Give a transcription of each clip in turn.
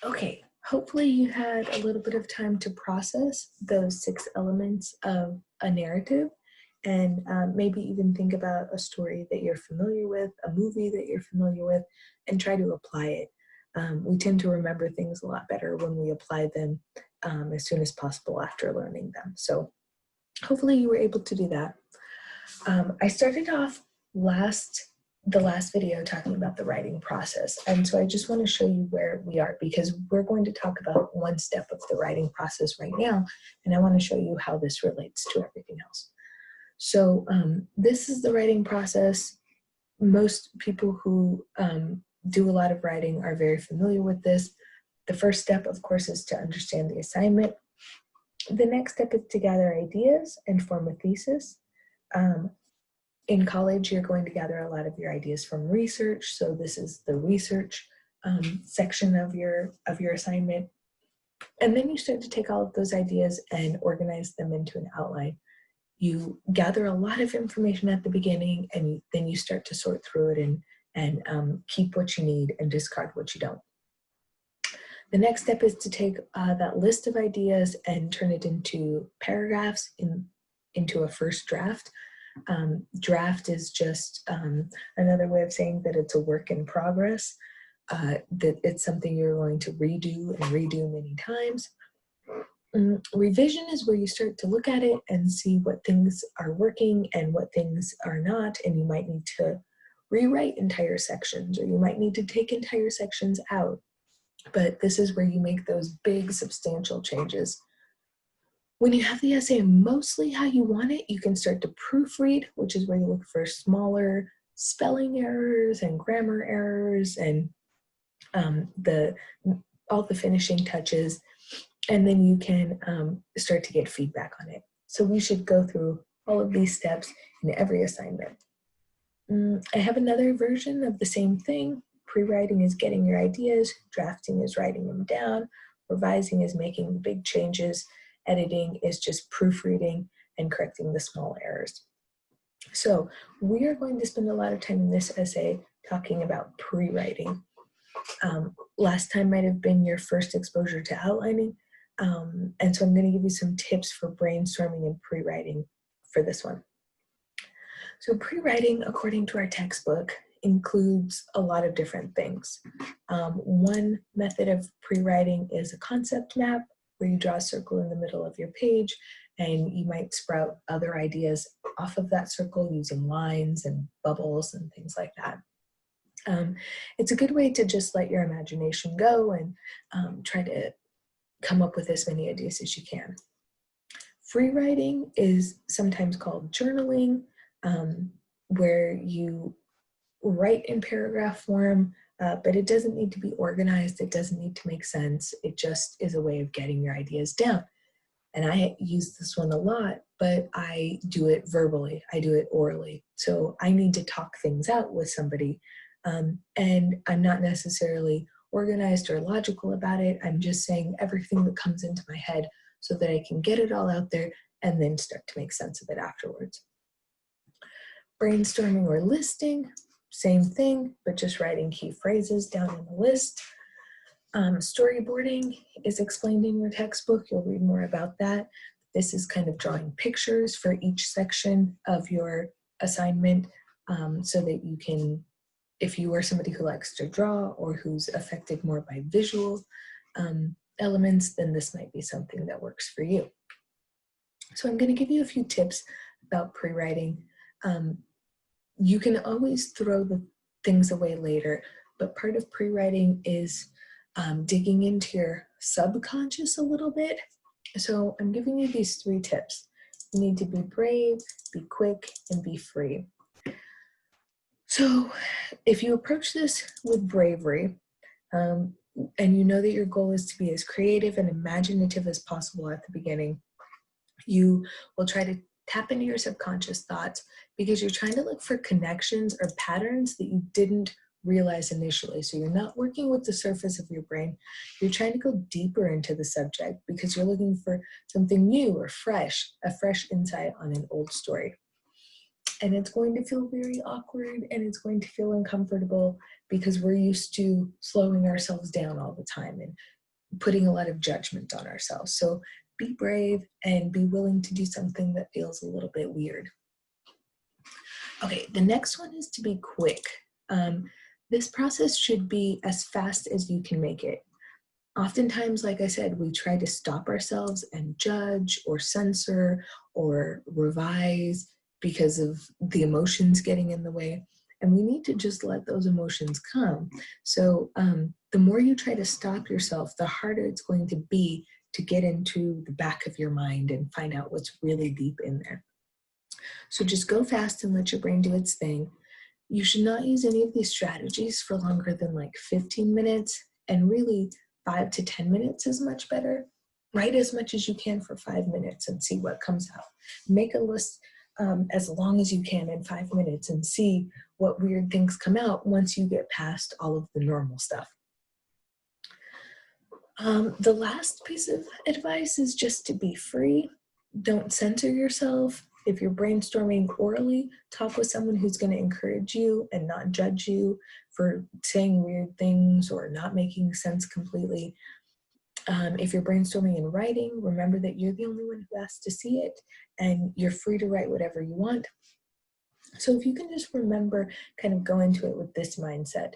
Okay, hopefully you had a little bit of time to process those 6 elements of a narrative and maybe even think about a story that you're familiar with, a movie that you're familiar with, and try to apply it. We tend to remember things a lot better when we apply them as soon as possible after learning them. So hopefully you were able to do that. I started off the last video talking about the writing process. And so I just want to show you where we are because we're going to talk about one step of the writing process right now. And I want to show you how this relates to everything else. So this is the writing process. Most people who do a lot of writing are very familiar with this. The first step, of course, is to understand the assignment. The next step is to gather ideas and form a thesis. Um, in college, you're going to gather a lot of your ideas from research. So this is the research section of your assignment. And then you start to take all of those ideas and organize them into an outline. You gather a lot of information at the beginning, and then you start to sort through it and keep what you need and discard what you don't. The next step is to take that list of ideas and turn it into paragraphs into a first draft. Draft is just another way of saying that it's a work in progress, that it's something you're going to redo and redo many times. Revision is where you start to look at it and see what things are working and what things are not, and you might need to rewrite entire sections, or you might need to take entire sections out. But this is where you make those big, substantial changes. When you have the essay mostly how you want it, you can start to proofread, which is where you look for smaller spelling errors and grammar errors and all the finishing touches, and then you can start to get feedback on it. So we should go through all of these steps in every assignment. I have another version of the same thing. Pre-writing is getting your ideas, drafting is writing them down, revising is making the big changes, editing is just proofreading and correcting the small errors. So we are going to spend a lot of time in this essay talking about pre-writing. Last time might have been your first exposure to outlining, and so I'm going to give you some tips for brainstorming and pre-writing for this one. So pre-writing, according to our textbook, includes a lot of different things. One method of pre-writing is a concept map, where you draw a circle in the middle of your page, and you might sprout other ideas off of that circle using lines and bubbles and things like that. It's a good way to just let your imagination go and try to come up with as many ideas as you can. Free writing is sometimes called journaling, where you write in paragraph form, but it doesn't need to be organized. It doesn't need to make sense. It just is a way of getting your ideas down. And I use this one a lot, but I do it verbally. I do it orally. So I need to talk things out with somebody. And I'm not necessarily organized or logical about it. I'm just saying everything that comes into my head so that I can get it all out there and then start to make sense of it afterwards. Brainstorming or listing, same thing, but just writing key phrases down in the list. Storyboarding is explained in your textbook. You'll read more about that. This is kind of drawing pictures for each section of your assignment, so that you can, if you are somebody who likes to draw or who's affected more by visual elements, then this might be something that works for you. So I'm going to give you a few tips about pre-writing. You can always throw the things away later, but part of pre-writing is digging into your subconscious a little bit. So I'm giving you these 3 tips. You need to be brave, be quick, and be free. So if you approach this with bravery, and you know that your goal is to be as creative and imaginative as possible at the beginning, you will try to tap into your subconscious thoughts because you're trying to look for connections or patterns that you didn't realize initially. So you're not working with the surface of your brain. You're trying to go deeper into the subject because you're looking for something new or fresh, a fresh insight on an old story. And it's going to feel very awkward and it's going to feel uncomfortable because we're used to slowing ourselves down all the time and putting a lot of judgment on ourselves. So be brave and be willing to do something that feels a little bit weird. Okay, the next one is to be quick. This process should be as fast as you can make it. Oftentimes, like I said, we try to stop ourselves and judge or censor or revise because of the emotions getting in the way. And we need to just let those emotions come. So the more you try to stop yourself, the harder it's going to be to get into the back of your mind and find out what's really deep in there. So just go fast and let your brain do its thing. You should not use any of these strategies for longer than like 15 minutes, and really 5 to 10 minutes is much better. Write as much as you can for 5 minutes and see what comes out. Make a list as long as you can in 5 minutes and see what weird things come out once you get past all of the normal stuff. The last piece of advice is just to be free. Don't censor yourself. If you're brainstorming orally, talk with someone who's going to encourage you and not judge you for saying weird things or not making sense completely. If you're brainstorming and writing, remember that you're the only one who has to see it and you're free to write whatever you want. So if you can just remember, kind of go into it with this mindset,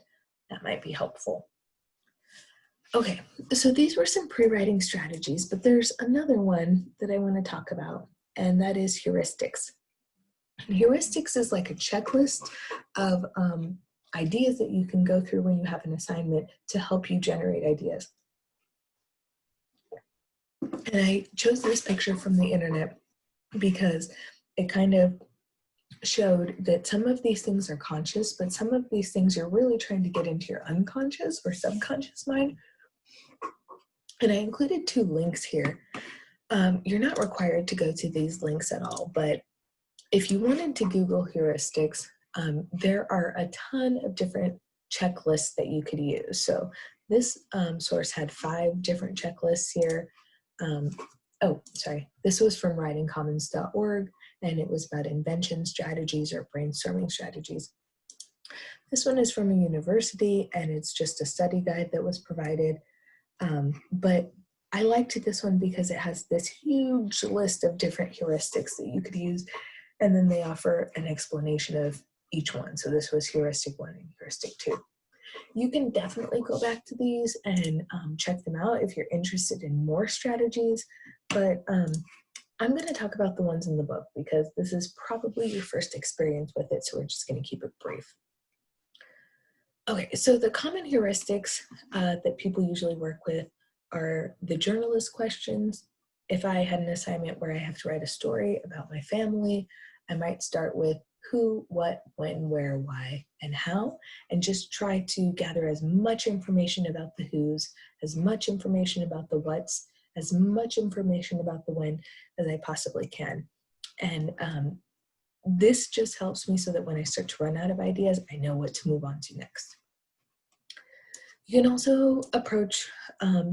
that might be helpful. Okay, so these were some pre-writing strategies, but there's another one that I want to talk about, and that is heuristics. And heuristics is like a checklist of ideas that you can go through when you have an assignment to help you generate ideas. And I chose this picture from the internet because it kind of showed that some of these things are conscious, but some of these things you're really trying to get into your unconscious or subconscious mind. And I included 2 links here. You're not required to go to these links at all, but if you wanted to Google heuristics, there are a ton of different checklists that you could use. So this source had 5 different checklists here. This was from writingcommons.org, and it was about invention strategies or brainstorming strategies. This one is from a university, and it's just a study guide that was provided. But I liked this one because it has this huge list of different heuristics that you could use, and then they offer an explanation of each one. So this was heuristic 1 and heuristic 2. You can definitely go back to these and check them out if you're interested in more strategies, but I'm going to talk about the ones in the book because this is probably your first experience with it, so we're just going to keep it brief. Okay, so the common heuristics that people usually work with are the journalist questions. If I had an assignment where I have to write a story about my family, I might start with who, what, when, where, why, and how, and just try to gather as much information about the who's, as much information about the what's, as much information about the when as I possibly can. And this just helps me so that when I start to run out of ideas, I know what to move on to next. You can also approach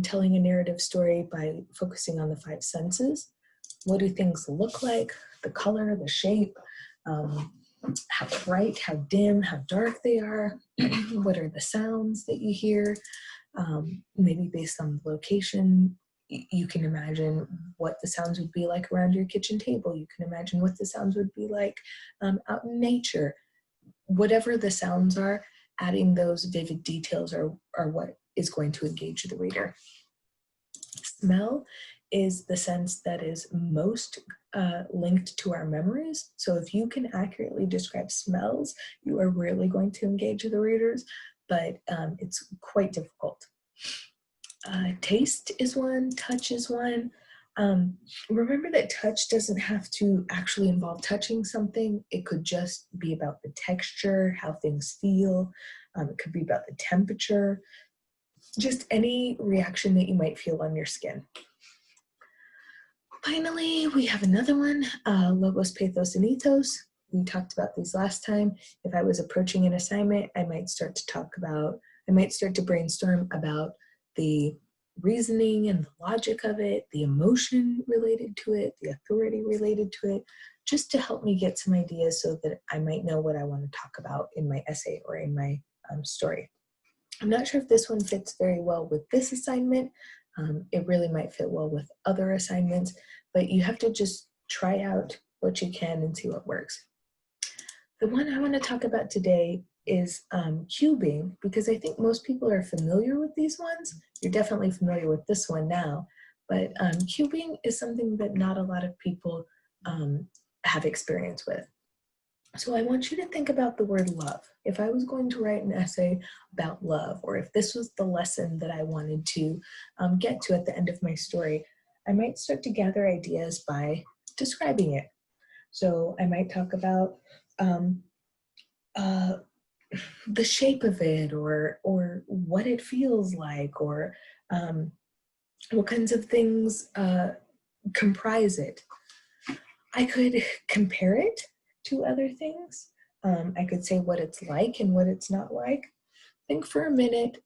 telling a narrative story by focusing on the 5 senses. What do things look like? The color, the shape, how bright, how dim, how dark they are. What are the sounds that you hear? Maybe based on the location, you can imagine what the sounds would be like around your kitchen table. You can imagine what the sounds would be like out in nature. Whatever the sounds are, adding those vivid details are what is going to engage the reader. Smell is the sense that is most linked to our memories. So if you can accurately describe smells, you are really going to engage the readers, but it's quite difficult. Taste is one, touch is one. Remember that touch doesn't have to actually involve touching something. It could just be about the texture, how things feel. It could be about the temperature, just any reaction that you might feel on your skin. Finally, we have another one, logos, pathos, and ethos. We talked about these last time. If I was approaching an assignment, I might start to brainstorm about the reasoning and the logic of it, the emotion related to it, the authority related to it, just to help me get some ideas so that I might know what I want to talk about in my essay or in my story. I'm not sure if this one fits very well with this assignment. It really might fit well with other assignments, but you have to just try out what you can and see what works. The one I want to talk about today is cubing, because I think most people are familiar with these ones. You're definitely familiar with this one now, but cubing is something that not a lot of people have experience with. So I want you to think about the word love. If I was going to write an essay about love, or if this was the lesson that I wanted to get to at the end of my story, I might start to gather ideas by describing it. So I might talk about the shape of it, or what it feels like, or what kinds of things comprise it. I could compare it to other things. I could say what it's like and what it's not like. Think for a minute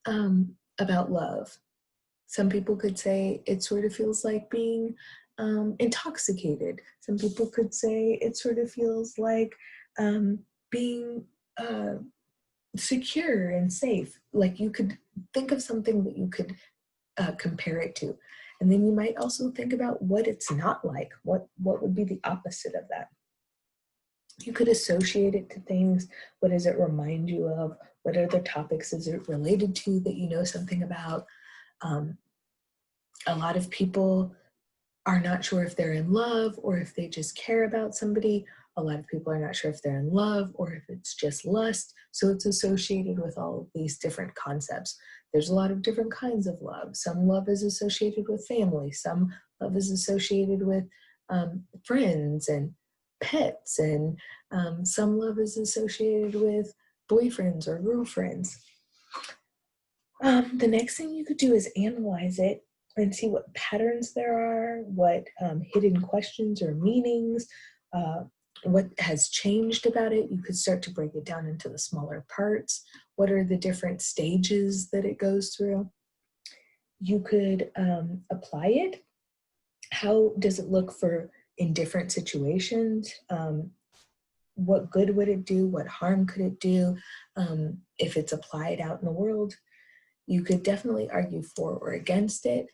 about love. Some people could say it sort of feels like being intoxicated. Some people could say it sort of feels like being secure and safe. Like, you could think of something that you could compare it to. And then you might also think about what it's not like. What would be the opposite of that? You could associate it to things. What does it remind you of? What other topics is it related to that you know something about? A lot of people are not sure if they're in love or if they just care about somebody. A lot of people are not sure if they're in love or if it's just lust. So it's associated with all of these different concepts. There's a lot of different kinds of love. Some love is associated with family. Some love is associated with friends and pets. And some love is associated with boyfriends or girlfriends. The next thing you could do is analyze it and see what patterns there are, what hidden questions or meanings, what has changed about it. You could start to break it down into the smaller parts. What are the different stages that it goes through? You could apply it. How does it look in different situations? What good would it do? What harm could it do if it's applied out in the world? You could definitely argue for or against it.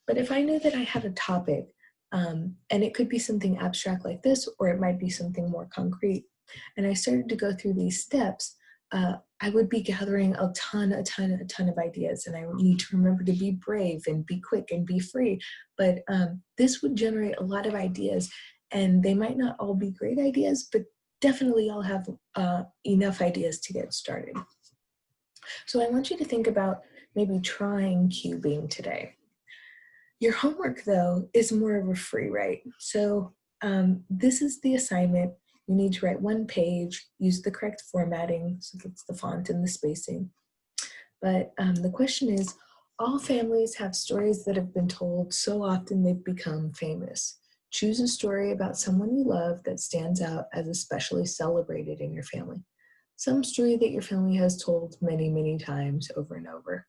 But if I knew that I had a topic, and it could be something abstract like this, or it might be something more concrete, and I started to go through these steps, I would be gathering a ton of ideas, and I would need to remember to be brave and be quick and be free. But this would generate a lot of ideas, and they might not all be great ideas, but definitely I'll have enough ideas to get started. So I want you to think about maybe trying cubing today. Your homework, though, is more of a free write. So this is the assignment. You need to write one page, use the correct formatting, so that's the font and the spacing. But the question is, all families have stories that have been told so often they've become famous. Choose a story about someone you love that stands out as especially celebrated in your family. Some story that your family has told many times over and over.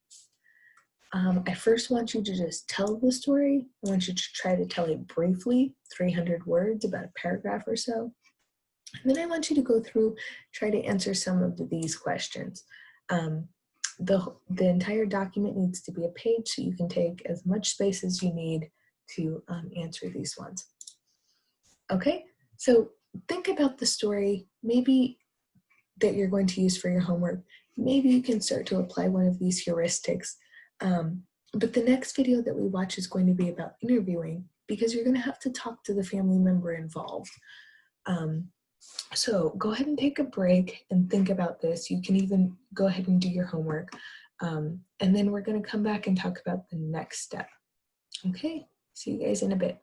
I first want you to just tell the story. I want you to try to tell it briefly, 300 words, about a paragraph or so. And then I want you to go through, try to answer some of these questions. The entire document needs to be a page, so you can take as much space as you need to answer these ones. Okay, so think about the story, maybe that you're going to use for your homework. Maybe you can start to apply one of these heuristics. But the next video that we watch is going to be about interviewing, because you're going to have to talk to the family member involved. So go ahead and take a break and think about this. You can even go ahead and do your homework. And then we're going to come back and talk about the next step. Okay, see you guys in a bit.